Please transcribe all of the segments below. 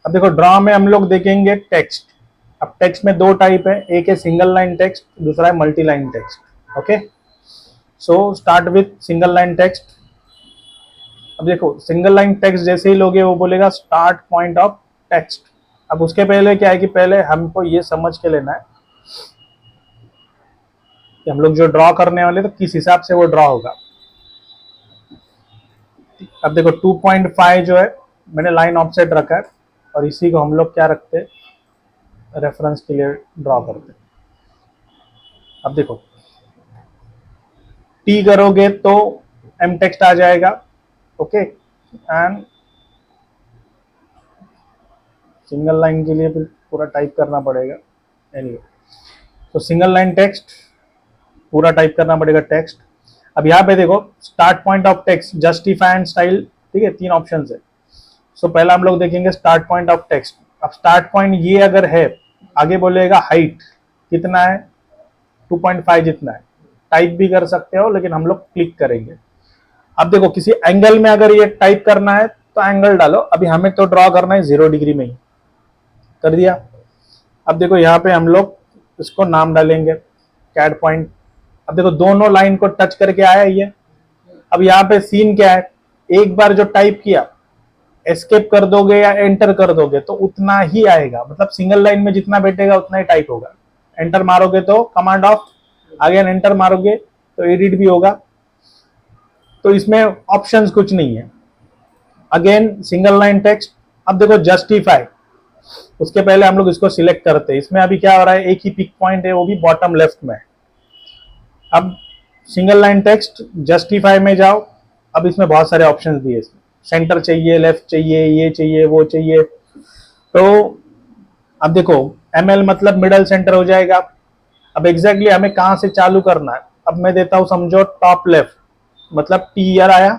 अब देखो ड्रॉ में हम लोग देखेंगे टेक्स्ट। अब टेक्स्ट में दो टाइप है, एक है सिंगल लाइन टेक्स्ट, दूसरा है multi line text. Okay, so start with single line text. अब देखो सिंगल लाइन टेक्स्ट जैसे ही लोगे वो बोलेगा स्टार्ट पॉइंट ऑफ टेक्स्ट। अब उसके पहले क्या है कि पहले हमको ये समझ के लेना है कि हम लोग जो ड्रॉ करने वाले तो किस हिसाब से वो ड्रॉ होगा। अब देखो 2.5 जो है मैंने लाइन ऑफसेट रखा है और इसी को हम लोग क्या रखते हैं रेफरेंस के लिए ड्रॉ करते हैं। अब देखो टी करोगे तो एम टेक्स्ट आ जाएगा। ओके, एंड सिंगल लाइन के लिए फिर पूरा टाइप करना पड़ेगा। एनीवे, तो सिंगल लाइन टेक्स्ट पूरा टाइप करना पड़ेगा टेक्स्ट। अब यहाँ पे देखो start point of text, justify and style, ठीक है, तीन ऑप्शन है। सो पहला हम लोग देखेंगे स्टार्ट पॉइंट ऑफ टेक्स्ट। अब स्टार्ट पॉइंट ये अगर है, आगे बोलेगा हाइट कितना है 2.5 जितना है, टाइप भी कर सकते हो लेकिन हम लोग क्लिक करेंगे। अब देखो किसी एंगल में अगर ये टाइप करना है तो एंगल डालो, अभी हमें तो ड्रॉ करना है 0 डिग्री में ही, कर दिया। अब देखो यहाँ पे हम लोग इसको नाम डालेंगे कैड पॉइंट। अब देखो दोनों लाइन को टच करके आया ये। अब यहाँ पे सीन क्या है, एक बार जो टाइप किया एस्केप कर दोगे या एंटर कर दोगे तो उतना ही आएगा, मतलब सिंगल लाइन में जितना बैठेगा उतना ही टाइप होगा। एंटर मारोगे तो कमांड ऑफ, अगेन एंटर मारोगे तो एडिट भी होगा। तो इसमें ऑप्शंस कुछ नहीं है। Again single line text. अब देखो जस्टिफाई, उसके पहले हम लोग इसको सिलेक्ट करते हैं। इसमें अभी क्या हो रहा है, एक ही पिक पॉइंट है वो भी बॉटम लेफ्ट में। अब सिंगल लाइन टेक्स्ट जस्टिफाई में जाओ। अब इसमें बहुत सारे ऑप्शंस दिए, इसमें सेंटर चाहिए, लेफ्ट चाहिए, ये चाहिए, वो चाहिए। तो अब देखो एमएल मतलब मिडल सेंटर हो जाएगा। अब एग्जैक्टली हमें कहां से चालू करना है, अब मैं देता हूं समझो टॉप लेफ्ट, मतलब टीएल आया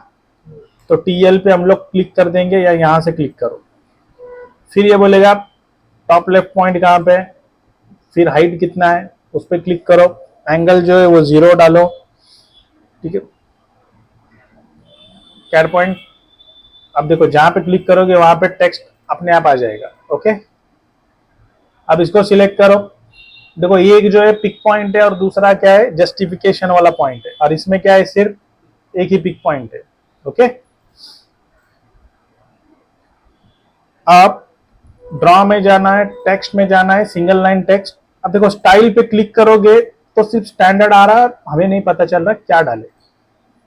तो टीएल पे हम लोग क्लिक कर देंगे या यहां से क्लिक करो। फिर ये बोलेगा टॉप लेफ्ट पॉइंट कहां पे, फिर हाइट कितना है उस पर क्लिक करो, एंगल जो है वो 0 डालो, ठीक है, कैड पॉइंट। अब देखो जहां पे क्लिक करोगे वहां पे टेक्स्ट अपने आप आ जाएगा। ओके, अब इसको सिलेक्ट करो। देखो एक जो है पिक पॉइंट है और दूसरा क्या है जस्टिफिकेशन वाला पॉइंट है, और इसमें क्या है सिर्फ एक ही पिक पॉइंट है। ओके, अब ड्रॉ में जाना है, टेक्स्ट में जाना है, सिंगल लाइन टेक्स्ट। अब देखो स्टाइल पे क्लिक करोगे तो सिर्फ स्टैंडर्ड आ रहा है, हमें नहीं पता चल रहा क्या डाले,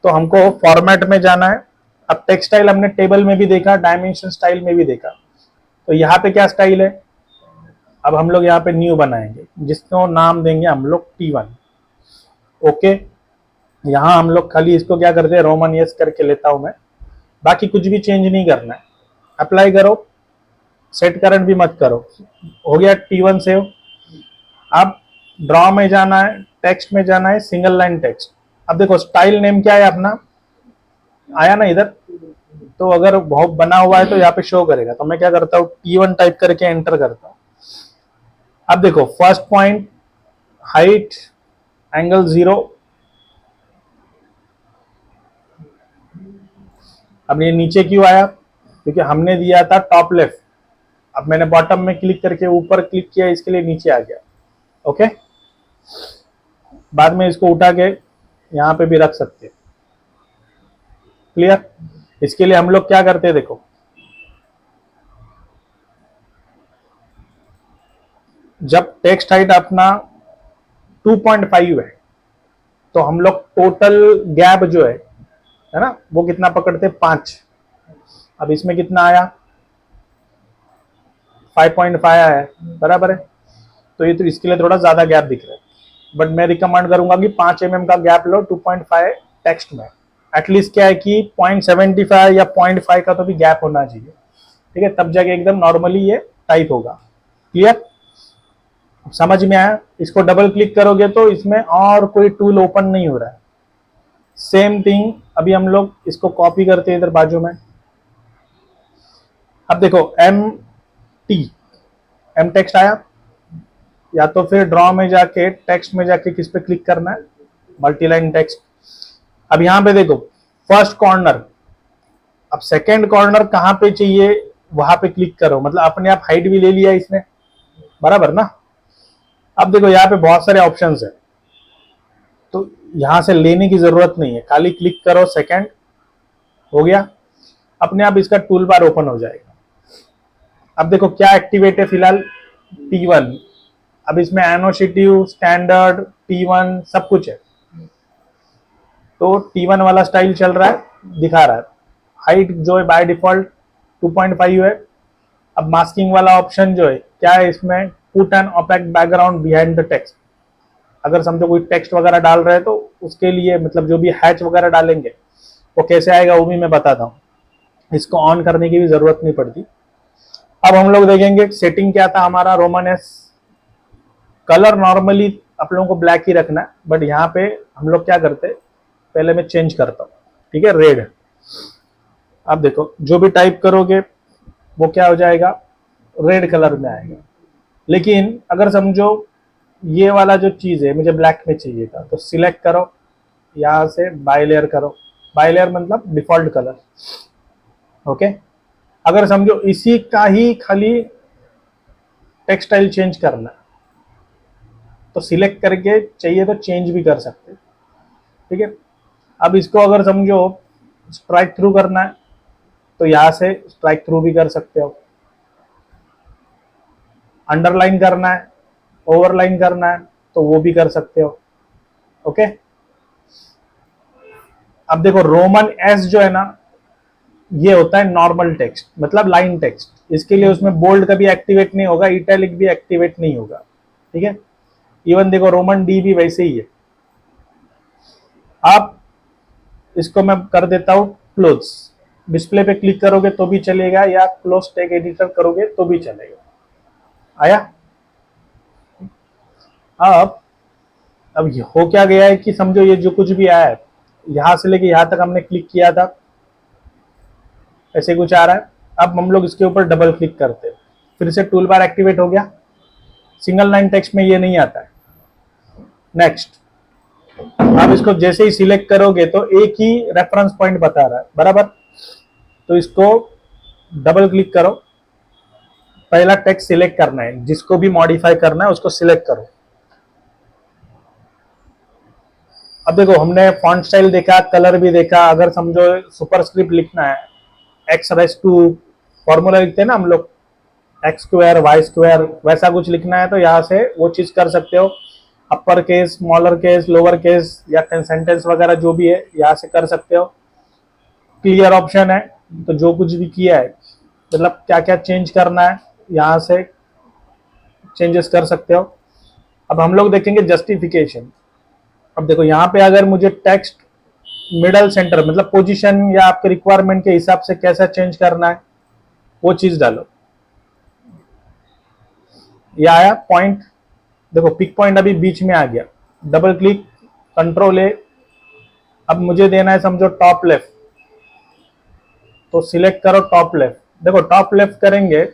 तो हमको फॉर्मेट में जाना है। अब टेक्स्ट स्टाइल हमने टेबल में भी देखा, डायमेंशन स्टाइल में भी देखा, तो यहाँ पे क्या स्टाइल है, अब हम लोग यहाँ पे न्यू बनाएंगे जिसको नाम देंगे हम लोग T1। ओके, यहाँ हम लोग खाली इसको क्या करते हैं रोमन यस करके लेता हूं मैं, बाकी कुछ भी चेंज नहीं करना है। अप्लाई करो, सेट करंट भी मत करो, हो गया T1 सेव। अब ड्रॉ में जाना है, टेक्स्ट में जाना है, सिंगल लाइन टेक्स्ट। अब देखो स्टाइल नेम क्या है अपना, आया ना इधर, तो अगर बहुत बना हुआ है तो यहाँ पे शो करेगा, तो मैं क्या करता हूँ T1 टाइप करके एंटर करता हूँ। अब देखो फर्स्ट पॉइंट, हाइट, एंगल 0। अब ये नीचे क्यों आया, क्योंकि हमने दिया था टॉप लेफ्ट, अब मैंने बॉटम में क्लिक करके ऊपर क्लिक किया, इसके लिए नीचे आ गया। ओके, बाद में इसको उठा के यहाँ पे भी रख सकते हैं। क्लियर, इसके लिए हम लोग क्या करते हैं, देखो जब टेक्स्ट हाइट अपना 2.5 है तो हम लोग टोटल गैप जो है ना, वो कितना पकड़ते, 5। अब इसमें कितना आया 5.5 आया है, बराबर है, तो ये तो इसके लिए थोड़ा ज्यादा गैप दिख रहा है, बट मैं रिकमेंड करूंगा कि 5 mm का गैप लो 2.5 टेक्स्ट में। एटलीस्ट क्या है कि 0.75 या 0.5 का तो भी गैप होना चाहिए, ठीक है, तब जाके एकदम नॉर्मली ये टाइप होगा। क्लियर, समझ में आया। इसको डबल क्लिक करोगे तो इसमें और कोई टूल ओपन नहीं हो रहा है। सेम थिंग अभी हम लोग इसको कॉपी करते हैं इधर बाजू में। अब देखो एम टेक्स्ट आया, या तो फिर ड्रॉ में जाके टेक्स्ट में जाके किस पे क्लिक करना है, मल्टीलाइन टेक्स्ट। अब यहां पे देखो फर्स्ट कॉर्नर, अब सेकेंड कॉर्नर कहां पे चाहिए वहां पे क्लिक करो, मतलब अपने आप हाइट भी ले लिया इसने, बराबर ना। अब देखो यहाँ पे बहुत सारे ऑप्शंस है, तो यहां से लेने की जरूरत नहीं है, खाली क्लिक करो, सेकंड हो गया, अपने आप इसका टूल बार ओपन हो जाएगा। अब देखो क्या एक्टिवेट है फिलहाल, T1। अब इसमें एनोशिटिव, स्टैंडर्ड, T1 सब कुछ है। तो T1 वाला स्टाइल चल रहा है, दिखा रहा है। हाइट जो है बाय डिफॉल्ट 2.5 है। अब मास्किंग वाला ऑप्शन जो है क्या है इसमें, put an opaque background behind the text. अगर समझो कोई टेक्स्ट वगैरह डाल रहे हैं तो उसके लिए, मतलब जो भी हैच वगैरह डालेंगे वो कैसे आएगा वो भी मैं बताता हूँ। इसको ऑन करने की भी जरूरत नहीं पड़ती। अब हम लोग देखेंगे सेटिंग क्या था हमारा, रोमन एस। कलर नॉर्मली आप लोगों को ब्लैक ही रखना है, बट यहाँ पे हम लोग क्या करते हैं, पहले मैं चेंज करता हूँ, ठीक है, रेड। अब देखो जो भी टाइप करोगे वो क्या हो जाएगा, रेड कलर में आएगा। लेकिन अगर समझो ये वाला जो चीज है मुझे ब्लैक में चाहिए था, तो सिलेक्ट करो, यहां से बाय लेयर करो। बाय लेयर मतलब डिफॉल्ट कलर, ओके। अगर समझो इसी का ही खाली टेक्सटाइल चेंज करना, तो सिलेक्ट करके चाहिए तो चेंज भी कर सकते, ठीक है। अब इसको अगर समझो स्ट्राइक थ्रू करना है, तो यहां से स्ट्राइक थ्रू भी कर सकते हो। अंडरलाइन करना है, ओवरलाइन करना है, तो वो भी कर सकते हो, ओके। अब देखो रोमन एस जो है ना, ये होता है नॉर्मल टेक्स्ट, मतलब लाइन टेक्स्ट। इसके लिए उसमें बोल्ड कभी एक्टिवेट नहीं होगा, इटैलिक भी एक्टिवेट नहीं होगा, ठीक है। इवन देखो रोमन डी भी वैसे ही है। आप इसको मैं कर देता हूं क्लोज। डिस्प्ले पे क्लिक करोगे तो भी चलेगा, या क्लोज टेक्स्ट एडिटर करोगे तो भी चलेगा। आया। अब ये हो क्या गया है कि समझो ये जो कुछ भी आया है, यहां से लेके यहां तक हमने क्लिक किया था, ऐसे कुछ आ रहा है। अब हम लोग इसके ऊपर डबल क्लिक करते हैं, फिर से टूल बार एक्टिवेट हो गया। सिंगल लाइन टेक्स्ट में ये नहीं आता है। नेक्स्ट। अब इसको जैसे ही सिलेक्ट करोगे तो एक ही रेफरेंस पॉइंट बता रहा है, बराबर। तो इसको डबल क्लिक करो, पहला टेक्स्ट सिलेक्ट करना है, जिसको भी मॉडिफाई करना है उसको सिलेक्ट करो। अब देखो हमने फॉन्ट स्टाइल देखा, कलर भी देखा। अगर समझो सुपरस्क्रिप्ट लिखना है, एक्स रेस टू फॉर्मूला लिखते हैं ना हम लोग, एक्स स्क्वायर वाई स्क्वायर, वैसा कुछ लिखना है तो यहाँ से वो चीज कर सकते हो। Upper case, smaller case, lower case, या सेंटेंस वगैरह जो भी है यहाँ से कर सकते हो। क्लियर ऑप्शन है, तो जो कुछ भी किया है, मतलब क्या क्या चेंज करना है यहाँ से चेंजेस कर सकते हो। अब हम लोग देखेंगे जस्टिफिकेशन। अब देखो यहाँ पे अगर मुझे टेक्स्ट मिडल सेंटर, मतलब पोजीशन या आपके रिक्वायरमेंट के हिसाब से कैसा चेंज करना है वो चीज डालो। ये आया पॉइंट, देखो पिक पॉइंट अभी बीच में आ गया। डबल क्लिक, कंट्रोल ए। अब मुझे देना है समझो टॉप लेफ्ट, तो सिलेक्ट करो टॉप लेफ्ट। देखो टॉप लेफ्ट करेंगे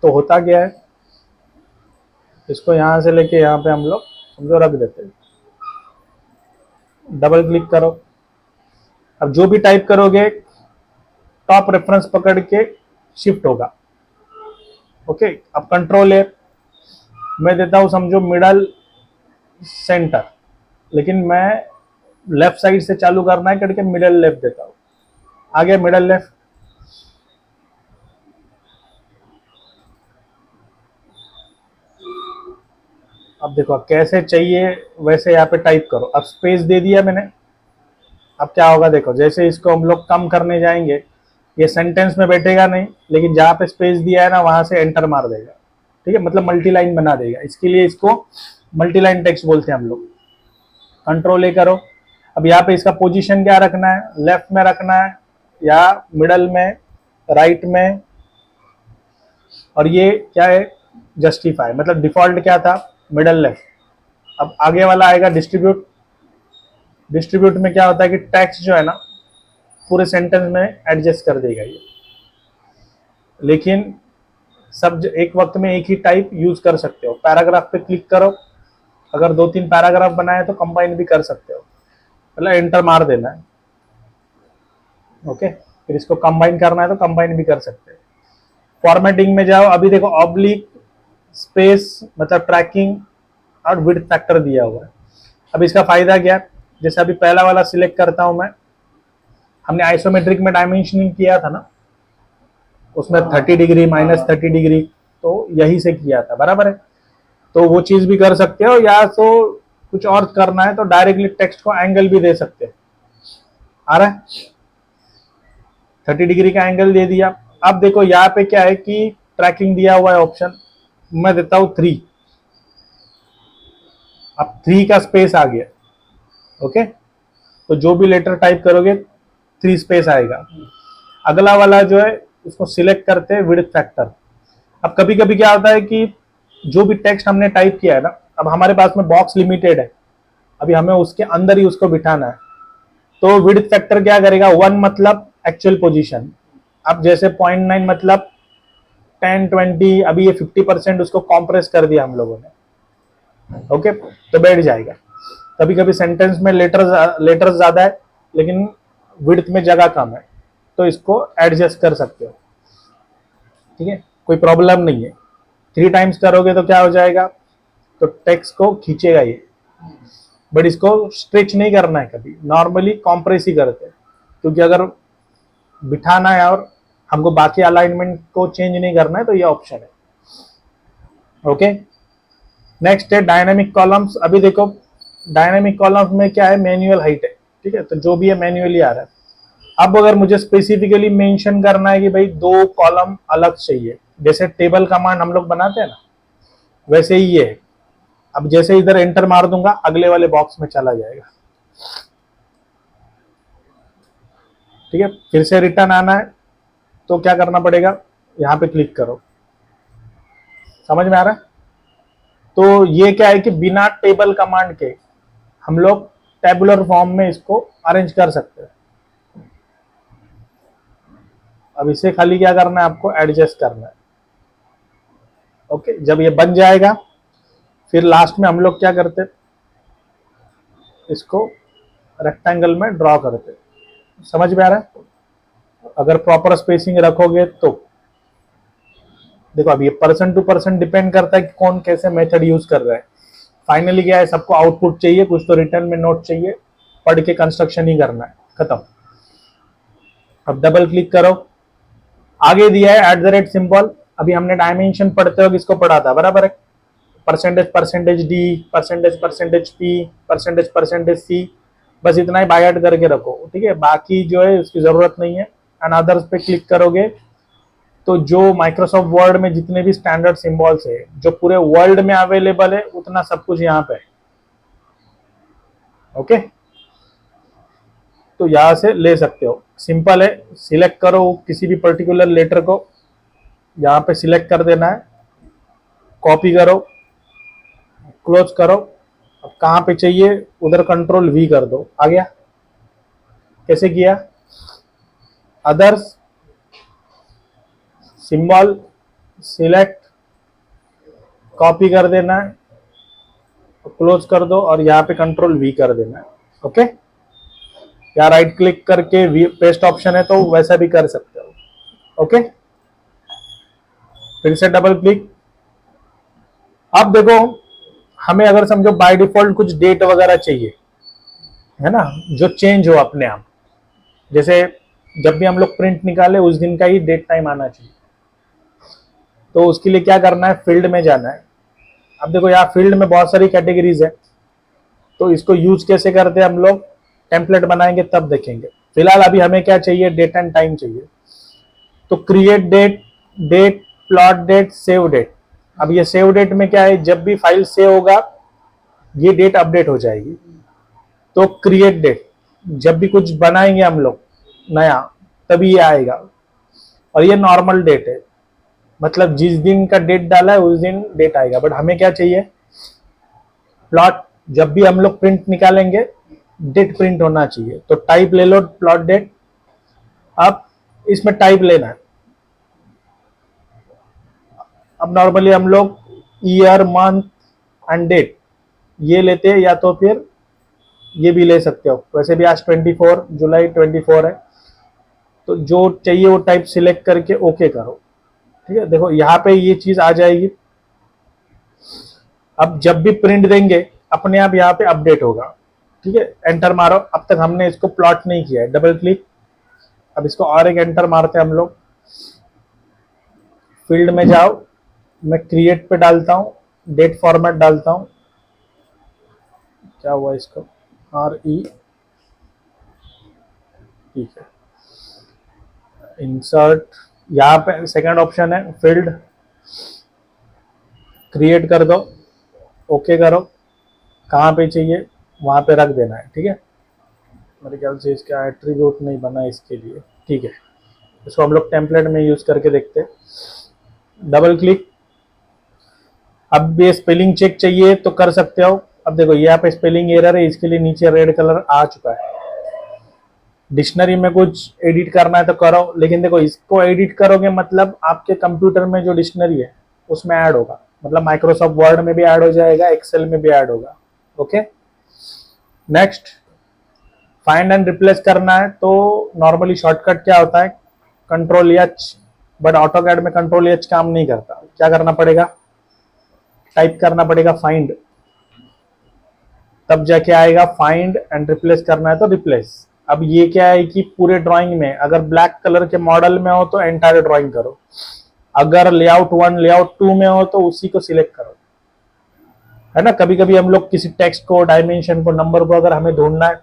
तो होता क्या है, इसको यहां से लेके यहां पे हम लोग समझो रख देते हैं। डबल क्लिक करो, अब जो भी टाइप करोगे टॉप रेफरेंस पकड़ के शिफ्ट होगा, ओके। अब कंट्रोल ए, मैं देता हूं समझो मिडल सेंटर, लेकिन मैं लेफ्ट साइड से चालू करना है करके मिडल लेफ्ट देता हूं। आगे मिडल लेफ्ट। अब देखो कैसे चाहिए वैसे यहाँ पे टाइप करो। अब स्पेस दे दिया मैंने। अब क्या होगा देखो, जैसे इसको हम लोग कम करने जाएंगे, ये सेंटेंस में बैठेगा नहीं, लेकिन जहां पे स्पेस दिया है ना वहां से एंटर मार देगा, ठीक है, मतलब मल्टी लाइन बना देगा। इसके लिए इसको मल्टी लाइन टेक्स्ट बोलते हैं हम लोग। कंट्रोल ए करो। अब यहाँ पे इसका पोजीशन क्या रखना है, लेफ्ट में रखना है या मिडल में, राइट में। और ये क्या है, जस्टिफाई, मतलब डिफॉल्ट क्या था, मिडल लेफ्ट। अब आगे वाला आएगा डिस्ट्रीब्यूट। डिस्ट्रीब्यूट में क्या होता है कि टेक्स्ट जो है ना पूरे सेंटेंस में एडजस्ट कर देगा ये, लेकिन सब एक वक्त में एक ही टाइप यूज कर सकते हो। पैराग्राफ पे क्लिक करो, अगर 2-3 पैराग्राफ बनाए तो कंबाइन भी कर सकते हो, मतलब एंटर मार देना है, ओके। फिर इसको कंबाइन करना है तो कंबाइन भी कर सकते हैं। फॉर्मेटिंग में जाओ, अभी देखो ऑब्लिक स्पेस मतलब ट्रैकिंग और विड्थ फैक्टर दिया हुआ है। अब इसका फायदा क्या है, जैसे अभी पहला वाला सिलेक्ट करता हूं मैं, हमने आइसोमेट्रिक में डायमेंशनिंग किया था ना, उसमें 30 डिग्री -30 डिग्री, तो यही से किया था, बराबर है। तो वो चीज भी कर सकते हो, या तो कुछ और करना है तो डायरेक्टली टेक्स्ट को एंगल भी दे सकते हैं। आ रहा है, 30 डिग्री का एंगल दे दिया। अब देखो यहाँ पे क्या है कि ट्रैकिंग दिया हुआ है ऑप्शन, मैं देता हूं 3, अब 3 का स्पेस आ गया। ओके, तो जो भी लेटर टाइप करोगे 3 स्पेस आएगा। अगला वाला जो है उसको सिलेक्ट करते हैं विड्थ फैक्टर। अब कभी कभी क्या होता है कि जो भी टेक्स्ट हमने टाइप किया है ना, अब हमारे पास में बॉक्स लिमिटेड है, अभी हमें उसके अंदर ही उसको बिठाना है, तो विड्थ फैक्टर क्या करेगा, 1 मतलब एक्चुअल पोजीशन। अब जैसे 0.9 मतलब 10-20, अभी ये 50% उसको कॉम्प्रेस कर दिया हम लोगों ने। ओके, तो बैठ जाएगा। कभी कभी सेंटेंस में लेटर्स ज्यादा है लेकिन विड्थ में जगह कम है, तो इसको एडजस्ट कर सकते हो। ठीक है, कोई प्रॉब्लम नहीं है। 3 टाइम्स करोगे तो क्या हो जाएगा, तो टेक्स्ट को खींचेगा ये, बट इसको स्ट्रेच नहीं करना है, कभी नॉर्मली कॉम्प्रेस ही करते हैं, क्योंकि अगर बिठाना है और हमको बाकी अलाइनमेंट को चेंज नहीं करना है तो ये ऑप्शन है। ओके, नेक्स्ट है डायनामिक कॉलम्स। अभी देखो डायनामिक कॉलम्स में क्या है, मैन्युअल हाइट है, ठीक है, तो जो भी है मैन्युअली आ रहा है। अब अगर मुझे स्पेसिफिकली मेंशन करना है कि भाई 2 कॉलम अलग चाहिए, जैसे टेबल कमांड हम लोग बनाते हैं ना, वैसे ही ये है। अब जैसे इधर एंटर मार दूंगा अगले वाले बॉक्स में चला जाएगा। ठीक है, फिर से रिटर्न आना है तो क्या करना पड़ेगा, यहां पे क्लिक करो। समझ में आ रहा है? तो ये क्या है कि बिना टेबल कमांड के हम लोग टेबुलर फॉर्म में इसको अरेंज कर सकते हैं। अब इसे खाली क्या करना है, आपको एडजस्ट करना है। ओके, जब ये बन जाएगा फिर लास्ट में हम लोग क्या करते, इसको रेक्टेंगल में ड्रॉ करते। समझ में आ रहा है? अगर प्रॉपर स्पेसिंग रखोगे तो देखो, अब ये पर्सन टू पर्सन डिपेंड करता है कि कौन कैसे मेथड यूज कर रहा है। फाइनली क्या है, सबको आउटपुट चाहिए, कुछ तो रिटर्न में नोट चाहिए, पढ़ के कंस्ट्रक्शन ही करना है, खत्म। अब डबल क्लिक करो, आगे दिया है @ सिंबल। अभी हमने डायमेंशन पढ़ते वक्त इसको पढ़ा था, बराबर है। %d, %p, %c, बस इतना ही बाय ऐड करके रखो, ठीक है। बाकी जो है उसकी जरूरत नहीं है। एंड अदर्स पे क्लिक करोगे तो जो माइक्रोसॉफ्ट वर्ड में जितने भी स्टैंडर्ड सिंबल्स है जो पूरे वर्ल्ड में अवेलेबल है, उतना सब कुछ यहाँ पे है। ओके, तो यहां से ले सकते हो, सिंपल है। सिलेक्ट करो किसी भी पर्टिकुलर लेटर को, यहाँ पे सिलेक्ट कर देना है, कॉपी करो, क्लोज करो। अब कहाँ पे चाहिए उधर कंट्रोल V कर दो, आ गया। कैसे किया, अदर्स, सिंबल, सिलेक्ट, कॉपी कर देना है, क्लोज कर दो और यहाँ पे कंट्रोल V कर देना है। ओके, या राइट क्लिक करके पेस्ट ऑप्शन है तो वैसा भी कर सकते हो। ओके, फिर से डबल क्लिक। अब देखो हमें अगर समझो बाय डिफॉल्ट कुछ डेट वगैरह चाहिए, है ना, जो चेंज हो अपने आप, जैसे जब भी हम लोग प्रिंट निकाले उस दिन का ही डेट टाइम आना चाहिए, तो उसके लिए क्या करना है, फील्ड में जाना है। अब देखो यहाँ फील्ड में बहुत सारी कैटेगरीज है, तो इसको यूज कैसे करते हैं हम लोग, टेम्पलेट बनाएंगे तब देखेंगे। फिलहाल अभी हमें क्या चाहिए, डेट एंड टाइम चाहिए, तो create date, date, plot date, save date. अब ये सेव डेट में क्या है, जब भी फाइल सेव होगा ये डेट अपडेट हो जाएगी। तो क्रिएट डेट, जब भी कुछ बनाएंगे हम लोग नया तभी ये आएगा, और ये नॉर्मल डेट है, मतलब जिस दिन का डेट डाला है उस दिन डेट आएगा। बट हमें क्या चाहिए, प्लॉट, जब भी हम लोग प्रिंट निकालेंगे डेट प्रिंट होना चाहिए, तो टाइप ले लो प्लॉट डेट। अब इसमें टाइप लेना है। अब नॉर्मली हम लोग ईयर, मंथ एंड डेट ये लेते हैं, या तो फिर ये भी ले सकते हो। वैसे भी आज 24 जुलाई 24 है, तो जो चाहिए वो टाइप सिलेक्ट करके ओके करो। ठीक है, देखो यहाँ पे ये चीज आ जाएगी। अब जब भी प्रिंट देंगे अपने आप यहाँ पे अपडेट होगा। ठीक है, एंटर मारो। अब तक हमने इसको प्लॉट नहीं किया है, डबल क्लिक। अब इसको और एक एंटर मारते हैं हम लोग। फील्ड में जाओ, मैं क्रिएट पे डालता हूँ, डेट फॉर्मेट डालता हूँ। क्या हुआ इसको, RE, ठीक है। इंसर्ट, यहाँ पे सेकंड ऑप्शन है फील्ड, क्रिएट कर दो, ओके करो। कहाँ पे चाहिए वहाँ पे रख देना है। ठीक है, मेरे ख्याल से इसका एट्रीब्यूट नहीं बना इसके लिए। ठीक है, इसको हम लोग टेम्पलेट में यूज करके देखते हैं। Double click. अब ये स्पेलिंग चेक चाहिए तो कर सकते हो। अब देखो यहाँ पे स्पेलिंग एरर है, इसके लिए नीचे रेड कलर आ चुका है। डिक्शनरी में कुछ एडिट करना है तो करो, लेकिन देखो इसको एडिट करोगे मतलब आपके कंप्यूटर में जो डिक्शनरी है उसमें ऐड होगा, मतलब माइक्रोसॉफ्ट वर्ड में भी ऐड हो जाएगा, एक्सेल में भी ऐड होगा। Okay, next. Find and replace करना है तो नॉर्मली शॉर्टकट क्या होता है, Ctrl+H, बट ऑटोकैड में Ctrl+H काम नहीं करता। क्या करना पड़ेगा, टाइप करना पड़ेगा फाइंड, तब जाके आएगा फाइंड एंड रिप्लेस करना है तो रिप्लेस। अब ये क्या है कि पूरे ड्राइंग में अगर ब्लैक कलर के मॉडल में हो तो एंटायर ड्राइंग करो, अगर लेआउट 1 लेआउट 2 में हो तो उसी को सिलेक्ट करो, है ना। कभी कभी हम लोग किसी टेक्स्ट को, डायमेंशन को, नंबर को अगर हमें ढूंढना है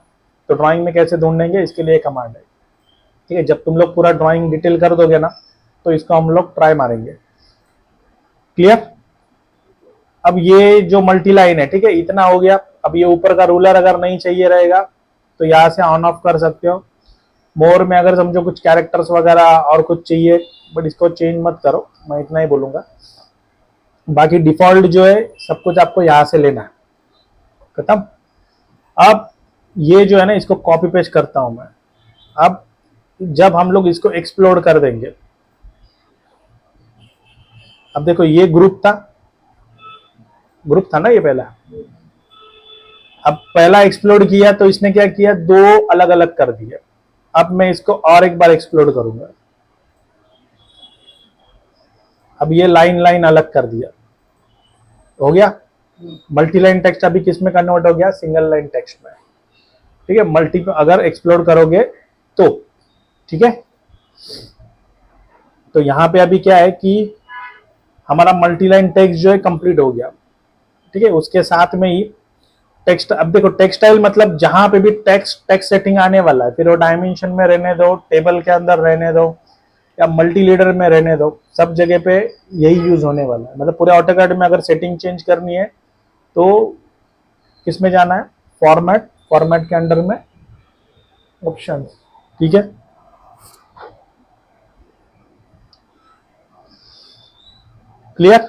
तो ड्राइंग में कैसे ढूंढेंगे, इसके लिए कमांड है। ठीक है, जब तुम लोग पूरा ड्राइंग डिटेल कर दोगे ना तो इसको हम लोग ट्राई मारेंगे। क्लियर। अब ये जो मल्टी लाइन है, ठीक है, इतना हो गया। अब ये ऊपर का रूलर अगर नहीं चाहिए रहेगा तो यहाँ से ऑन ऑफ कर सकते हो। मोर में अगर समझो कुछ कैरेक्टर्स वगैरह और कुछ चाहिए, बट इसको चेंज मत करो, मैं इतना ही बोलूंगा। बाकी डिफॉल्ट जो है सब कुछ आपको यहाँ से लेना है। खत्म। अब ये जो है ना, इसको कॉपी पेस्ट करता हूं मैं। अब जब हम लोग इसको एक्सप्लोर कर देंगे, अब देखो ये ग्रुप था ना ये पहला। अब पहला एक्सप्लोर किया तो इसने क्या किया, दो अलग अलग कर दिए। अब मैं इसको और एक बार एक्सप्लोर करूंगा। अब ये लाइन लाइन अलग कर दिया, हो गया। मल्टी लाइन टेक्स्ट अभी किस में कन्वर्ट हो गया, सिंगल लाइन टेक्स्ट में। ठीक है, मल्टी अगर एक्सप्लोर करोगे तो। ठीक है, तो यहां पे अभी क्या है कि हमारा मल्टी लाइन टेक्स्ट जो है कंप्लीट हो गया। ठीक है, उसके साथ में ही टेक्स्ट। अब देखो टेक्सटाइल मतलब जहां पे भी टेक्स्ट सेटिंग आने वाला है, फिर वो डायमेंशन में रहने दो, टेबल के अंदर रहने दो, या मल्टी लीडर में रहने दो, सब जगह पे यही यूज होने वाला है। मतलब पूरे ऑटोकैड में अगर सेटिंग चेंज करनी है तो किस में जाना है, फॉर्मेट के अंडर में ऑप्शन। ठीक है, क्लियर।